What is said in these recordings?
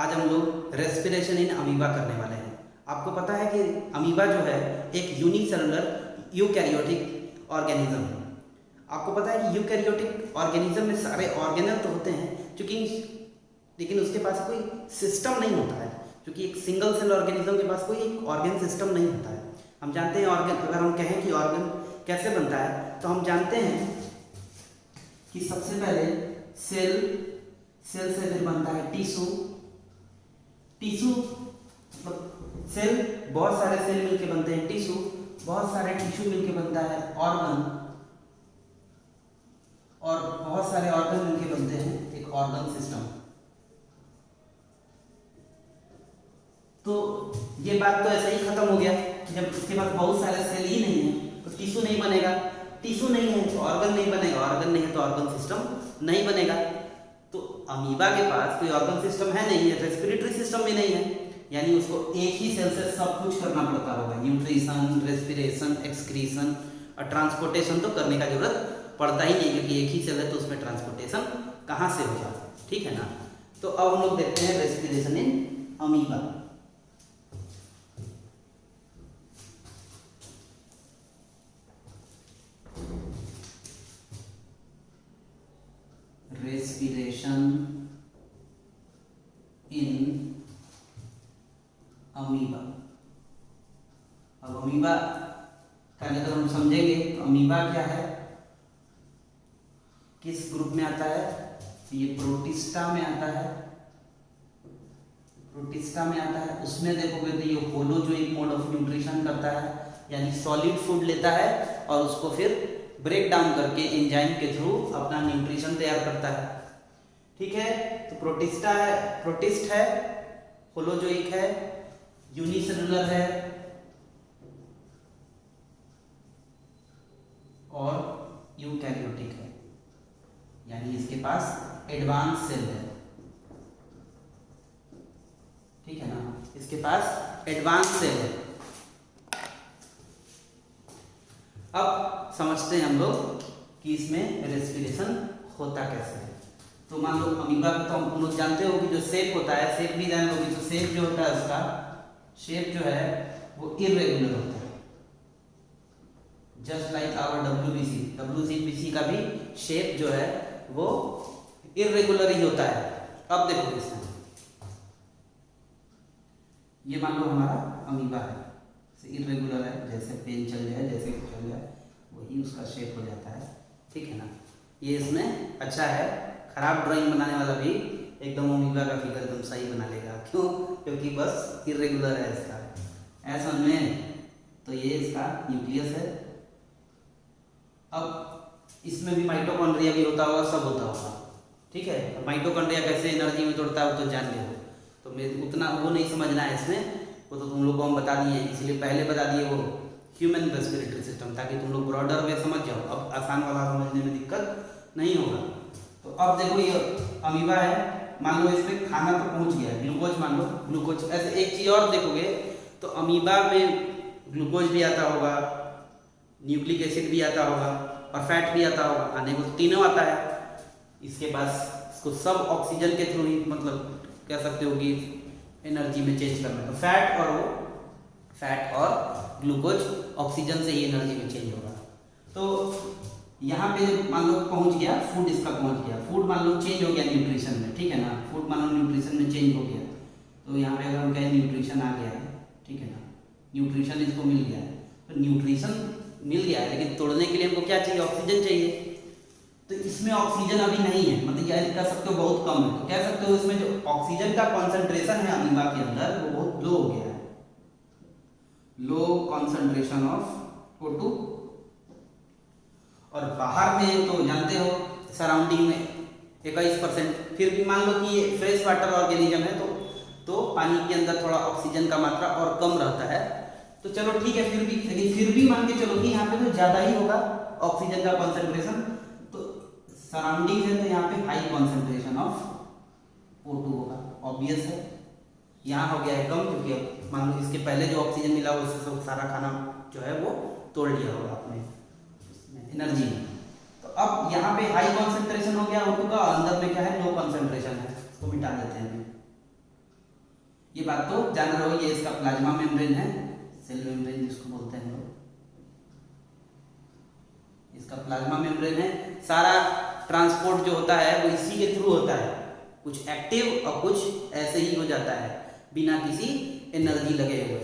आज हम लोग रेस्पिरेशन इन अमीबा करने वाले हैं। आपको पता है कि अमीबा जो है एक यूनिसेलुलर यूकैरियोटिक ऑर्गेनिज्म है। आपको पता है कि यूकैरियोटिक ऑर्गेनिज्म में सारे ऑर्गेनल तो होते हैं लेकिन उसके पास कोई सिस्टम नहीं होता है, क्योंकि एक सिंगल सेल ऑर्गेनिज्म के पास कोई एक ऑर्गेन सिस्टम नहीं होता है। हम जानते हैं ऑर्गेन, अगर हम कहें कि ऑर्गन कैसे बनता है तो हम जानते हैं कि सबसे पहले सेल से फिर बनता है टिश्यू मतलब सेल, बहुत सारे सेल मिलके बनते हैं टिश्यू, बहुत सारे टिश्यू मिलके बनता है ऑर्गन, और बहुत सारे ऑर्गन मिलके बनते हैं एक ऑर्गन सिस्टम। तो ये बात तो ऐसे ही खत्म हो गया कि जब इसके पास बहुत सारे सेल ही नहीं है तो टिश्यू नहीं बनेगा, टिश्यू नहीं है तो ऑर्गन नहीं बनेगा, ऑर्गन नहीं है तो ऑर्गन सिस्टम नहीं बनेगा। तो अमीबा के पास कोई ऑर्गन सिस्टम है नहीं है, रेस्पिरेटरी सिस्टम भी नहीं है, यानी उसको एक ही सेल से सब कुछ करना पड़ता होगा। न्यूट्रिशन, रेस्पिरेशन, एक्सक्रीशन और ट्रांसपोर्टेशन तो करने का जरूरत पड़ता ही नहीं, क्योंकि एक ही सेल है तो उसमें ट्रांसपोर्टेशन कहाँ से होगा, ठीक है ना। तो अब हम लोग देखते हैं respiration in amoeba. Respiration in amoeba. अब अमीबा का अगर हम समझेंगे तो अमीबा क्या है, किस ग्रुप में आता है, ये प्रोटिस्टा में आता है, प्रोटिस्टा में आता है। उसमें देखोगे तो ये होलोजोइक मोड ऑफ न्यूट्रिशन करता है, यानी सॉलिड फूड लेता है और उसको फिर ब्रेक डाउन करके एंजाइम के थ्रू अपना न्यूट्रिशन तैयार करता है, ठीक है। तो प्रोटिस्ट है, होलोजोइक है, यूनिसेलुलर है और यूकैरियोटिक है, यानी इसके पास एडवांस सेल है, ठीक है ना, इसके पास एडवांस सेल है। अब समझते हैं हम लोग कि इसमें रेस्पिरेशन होता कैसे है। तो मान लो अमीबा को तो हम लोग जानते हो कि जो शेप होता है, शेप भी जान लोगे, तो शेप जो होता है उसका शेप जो है वो इर्रेगुलर होता है, जस्ट लाइक आवर डब्ल्यूबीसी का भी शेप जो है वो इर्रेगुलर ही होता है। अब देखो इसमें ये मान लो हमारा अमीबा है, इर्रेगुलर है, जैसे पेन चल जाए, जैसे चल जाए वही उसका शेप हो जाता है, ठीक है ना। ये इसमें अच्छा है, खराब ड्राइंग बनाने वाला भी एकदम अमीबा का फिगर एकदम सही बना लेगा। क्यों? क्योंकि बस इर्रेगुलर है इसका ऐसा में। तो ये इसका न्यूक्लियस है। अब इसमें भी माइटोकॉन्ड्रिया भी होता होगा, सब होता होगा, ठीक है। माइटोकॉन्ड्रिया कैसे एनर्जी में तोड़ता है वो तो जान लो, तो मैं उतना वो नहीं समझना है इसमें, वो तो तुम लोग को हम बता दिए, इसलिए पहले बता दिए वो ह्यूमन रेस्पिरेटरी सिस्टम, ताकि तुम लोग ब्रॉडर वे समझ जाओ, अब आसान वाला समझने में दिक्कत नहीं होगा। तो अब देखो ये अमीबा है, मान लो इसमें खाना तो पहुंच गया, ग्लूकोज मान लो, ग्लूकोज। ऐसे एक चीज और देखोगे तो अमीबा में ग्लूकोज भी आता होगा, न्यूक्लिक एसिड भी आता होगा और फैट भी आता होगा, आने को तीनों आता है इसके पास। इसको सब ऑक्सीजन के थ्रू ही मतलब कह सकते हो कि एनर्जी में चेंज करना है। तो फैट और ग्लूकोज ऑक्सीजन से ही एनर्जी में चेंज होगा। तो यहाँ पे मान लो पहुंच गया फूड, इसका पहुंच गया फूड, मान लो चेंज हो गया न्यूट्रिशन में, ठीक है ना। फूड मान लो न्यूट्रिशन में चेंज हो गया, तो यहाँ पे अगर हम कहें न्यूट्रिशन आ गया है, ठीक है ना, न्यूट्रिशन इसको मिल गया है। तो न्यूट्रिशन मिल गया है, लेकिन तोड़ने के लिए हमको क्या चाहिए, ऑक्सीजन चाहिए। तो इसमें ऑक्सीजन अभी नहीं है, मतलब यह कह सकते हो बहुत कम है। तो कह सकते हो इसमें जो ऑक्सीजन का कॉन्सेंट्रेशन है अमीबा के अंदर वो बहुत लो हो गया है, लो कॉन्सेंट्रेशन ऑफ O2। और बाहर में तो जानते हो सराउंडिंग में 21%। फिर भी मान लो कि ये फ्रेश वाटर ऑर्गेनिज्म है तो पानी के अंदर थोड़ा ऑक्सीजन का मात्रा और कम रहता है। तो चलो ठीक है, फिर भी मान के चलो कि यहाँ पे तो ज्यादा ही होगा ऑक्सीजन का कॉन्सेंट्रेशन। तो सराउंडिंग है तो यहाँ पे हाई कॉन्सेंट्रेशन ऑफ O2 होगा, ऑब्वियस है। यहाँ हो गया है कम, क्योंकि मान लो इसके पहले जो ऑक्सीजन मिला उससे सब सारा खाना जो है वो तोड़ लिया होगा आपने एनर्जी में। तो अब यहाँ पे हाई कॉन्सेंट्रेशन हो गया O2 का, अंदर में क्या है लो कॉन्सेंट्रेशन है, उसको मिटा देते हैं। ये बात तो जान रहे हो, ये इसका प्लाज्मा मेम्ब्रेन है, सेल मेम्ब्रेन जिसको बोलते हैं लोग, इसका प्लाज्मा मेम्ब्रेन है। सारा ट्रांसपोर्ट जो होता है वो इसी के थ्रू होता है, कुछ एक्टिव और कुछ ऐसे ही हो जाता है बिना किसी एनर्जी लगे हुए।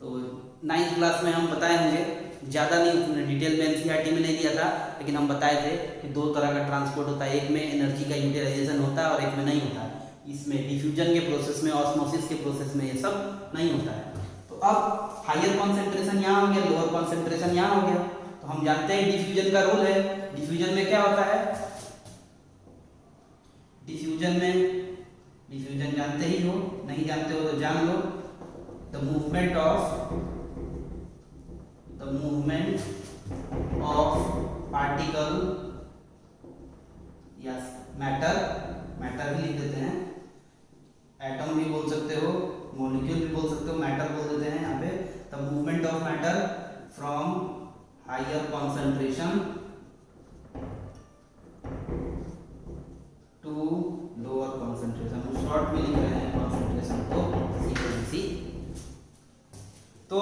तो 9th क्लास में हम बताए होंगे, ज़्यादा नहीं, उतने डिटेल में एनसीईआरटी में नहीं दिया था, लेकिन हम बताए थे कि 2 तरह का ट्रांसपोर्ट होता है, एक में एनर्जी का यूटिलाइजेशन होता है और एक में नहीं होता है। इसमें डिफ्यूजन के प्रोसेस में, ऑस्मोसिस के प्रोसेस में ये सब नहीं होता है। तो अब हायर कॉन्सेंट्रेशन यहाँ हो गया, लोअर कॉन्सेंट्रेशन यहाँ हो गया। तो हम जानते हैं डिफ्यूजन का रूल है। डिफ्यूजन में क्या होता है, डिफ्यूजन जानते ही हो, नहीं जानते हो तो जान लो। द मूवमेंट ऑफ पार्टिकल या मैटर भी लिख देते हैं, एटम भी बोल सकते हो, मॉलिक्यूल भी बोल सकते हो, मैटर बोल देते हैं यहाँ पे। The movement of matter from higher concentration to lower concentration, short में लिख रहे हैं कॉन्सेंट्रेशन को, सी। तो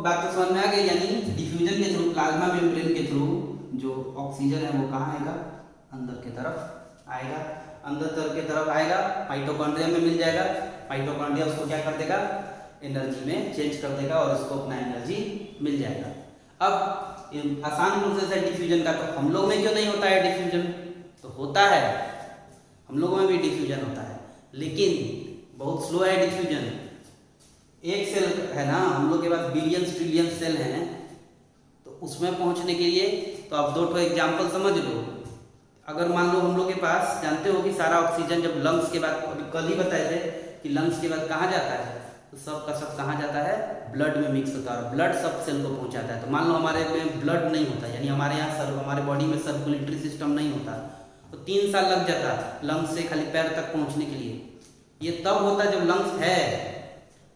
बात तो समझ में आ गई, यानी डिफ्यूजन के थ्रू, प्लाज्मा मेम्ब्रेन के थ्रू जो ऑक्सीजन है वो कहाँ आएगा, अंदर की तरफ आएगा, माइटोकॉन्ड्रिया में मिल जाएगा। माइटोकॉन्ड्रिया उसको क्या कर देगा, एनर्जी में चेंज कर देगा और उसको अपना एनर्जी मिल जाएगा। अब आसान प्रोसेस है डिफ्यूजन का, तो हम लोग में क्यों नहीं होता है डिफ्यूजन? तो होता है, हम लोगों में भी डिफ्यूजन होता है, लेकिन बहुत स्लो है डिफ्यूजन। एक सेल है ना, हम लोग के पास बिलियंस ट्रिलियन सेल हैं, तो उसमें पहुंचने के लिए तो आप 2 एग्जाम्पल समझ लो। अगर मान लो हम लोग के पास, जानते हो कि सारा ऑक्सीजन जब लंग्स के बाद, अभी कल ही बताए थे कि लंग्स के बाद कहाँ जाता है, तो सब का सब कहाँ जाता है, ब्लड में मिक्स होता है और ब्लड सब सेल को पहुँचाता है। तो मान लो हमारे में ब्लड नहीं होता, यानी हमारे यहाँ हमारे बॉडी में सर्कुलेटरी सिस्टम नहीं होता, तो 3 साल लग जाता लंग्स से खाली पैर तक पहुँचने के लिए। ये तब होता जब लंग्स है,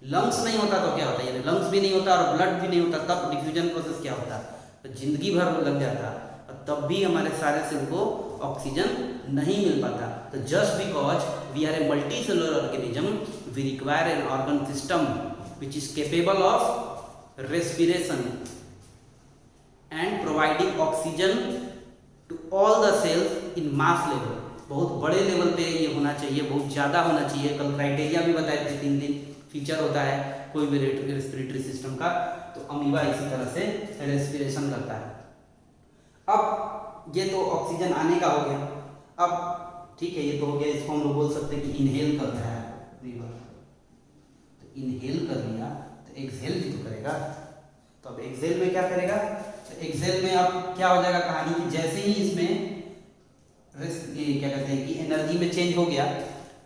लंग्स नहीं होता तो क्या होता है, लंग्स भी नहीं होता और ब्लड भी नहीं होता, तब डिफ्यूजन प्रोसेस क्या होता, तो जिंदगी भर लग जाता और तब भी हमारे सारे सेल को ऑक्सीजन नहीं मिल पाता। तो just because we are a multicellular organism, we require an organ system which is capable of respiration and providing oxygen to all the cells in mass level. बहुत बड़े लेवल पे ये होना चाहिए, बहुत ज़्यादा होना चाहिए। कल क्राइटेरिया भी बताए थे, 3 फीचर होता है कोई भी रेस्पिरेटरी सिस्टम का, तो अमीबा इसी तरह से रेस्पिरेशन करता है। अब ये तो ऑक्सीजन आने का हो गया, अब ठीक है, ये तो हो गया, इसको हम लोग बोल सकते हैं कि इनहेल कर रहा है रीवर, तो इनहेल कर लिया, तो एक्सहेल भी तो करेगा। तो अब एक्सहेल में क्या करेगा, तो एक्सहेल में अब क्या हो जाएगा कहानी की, जैसे ही इसमें क्या कहते हैं कि एनर्जी में चेंज हो गया,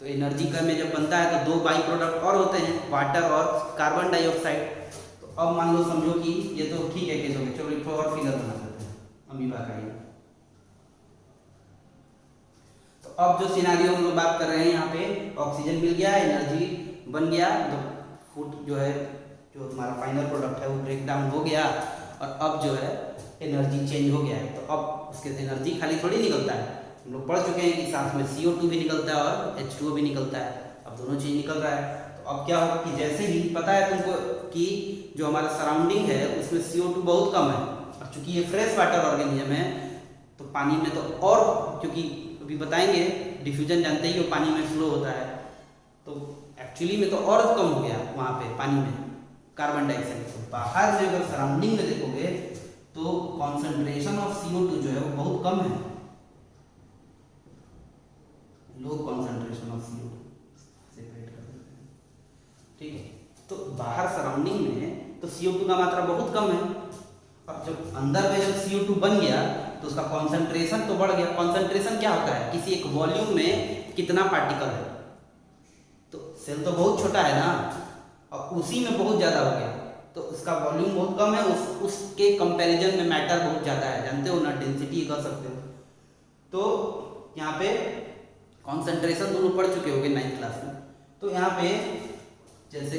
तो एनर्जी का में जब बनता है तो 2 बाई प्रोडक्ट और होते हैं, वाटर और कार्बन डाइऑक्साइड। तो अब मान लो समझो कि ये तो ठीक है केस हो गया, चलो एक और फिगर बना देते हैं अमीबा का ये। तो अब जो सिनेरियो हम लोग बात कर रहे हैं, यहाँ पे ऑक्सीजन मिल गया, एनर्जी बन गया, तो फूड जो है, जो हमारा फाइनल प्रोडक्ट है वो ब्रेक डाउन हो गया और अब जो है एनर्जी चेंज हो गया है। तो अब उसके एनर्जी खाली थोड़ी निकलता है, हम लोग पढ़ चुके हैं कि साथ में CO2 भी निकलता है और H2O भी निकलता है, अब दोनों चीज निकल रहा है। तो अब क्या होगा कि जैसे ही पता है तुमको कि जो हमारा सराउंडिंग है उसमें CO2 बहुत कम है, और चूंकि ये फ्रेश वाटर ऑर्गेनिज्म है तो पानी में तो और, क्योंकि अभी बताएंगे डिफ्यूजन जानते ही हो पानी में फ्लो होता है, तो एक्चुअली में तो और कम हो गया वहाँ पे पानी में कार्बन डाइऑक्साइड। तो बाहर में अगर सराउंडिंग में देखोगे तो कॉन्सेंट्रेशन ऑफ CO2 जो है वो बहुत कम है, low concentration of CO2 separate कर देते हैं, ठीक है। तो बाहर सराउंडिंग में तो CO2 का मात्रा बहुत कम है, और जब अंदर में जब CO2 बन गया तो उसका कॉन्सेंट्रेशन तो बढ़ गया। कॉन्सेंट्रेशन क्या होता है, किसी एक वॉल्यूम में कितना पार्टिकल है, तो सेल तो बहुत छोटा है ना, और उसी में बहुत ज़्यादा हो गया, तो उसका वॉल्यूम बहुत कम है, उसके कंपैरिजन में मैटर बहुत ज़्यादा है, जानते हो ना, डेंसिटी कर सकते हो। तो यहाँ पे कॉन्सेंट्रेशन दोनों पढ़ चुके होंगे 9th क्लास में। तो यहाँ पे जैसे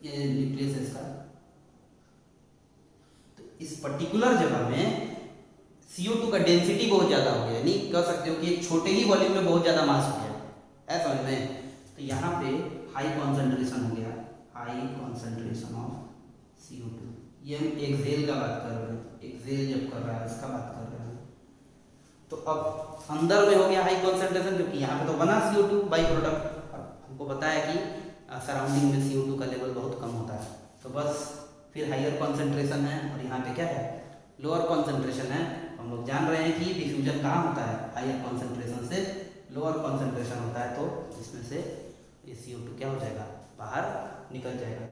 ये न्यूक्लियस है इसका, तो इस पर्टिकुलर जगह में CO2 का डेंसिटी बहुत ज़्यादा हो गया, यानी कह सकते हो कि एक छोटे ही वॉल्यूम में बहुत ज़्यादा मास हो गया, ऐसा समझ में। तो यहाँ पे हाई कॉन्सेंट्रेशन हो गया, हाई कॉन्सेंट्रेशन ऑफ CO2। ये हम एक्सेल का बात कर रहे हैं, एक्सेल जब कर रहा है इसका बात कर रहे हैं। तो अब अंदर में हो गया हाई कॉन्सेंट्रेशन, क्योंकि यहाँ पे तो बना CO2 बाई प्रोडक्ट। अब हमको पता है कि सराउंडिंग में CO2 का लेवल बहुत कम होता है, तो बस फिर हाइयर कॉन्सेंट्रेशन है और यहाँ पे क्या है, लोअर कॉन्सेंट्रेशन है। हम लोग जान रहे हैं कि डिफ्यूजन कहाँ होता है, हाइयर कॉन्सेंट्रेशन से लोअर कॉन्सेंट्रेशन होता है, तो इसमें से ये CO2 क्या हो जाएगा, बाहर निकल जाएगा।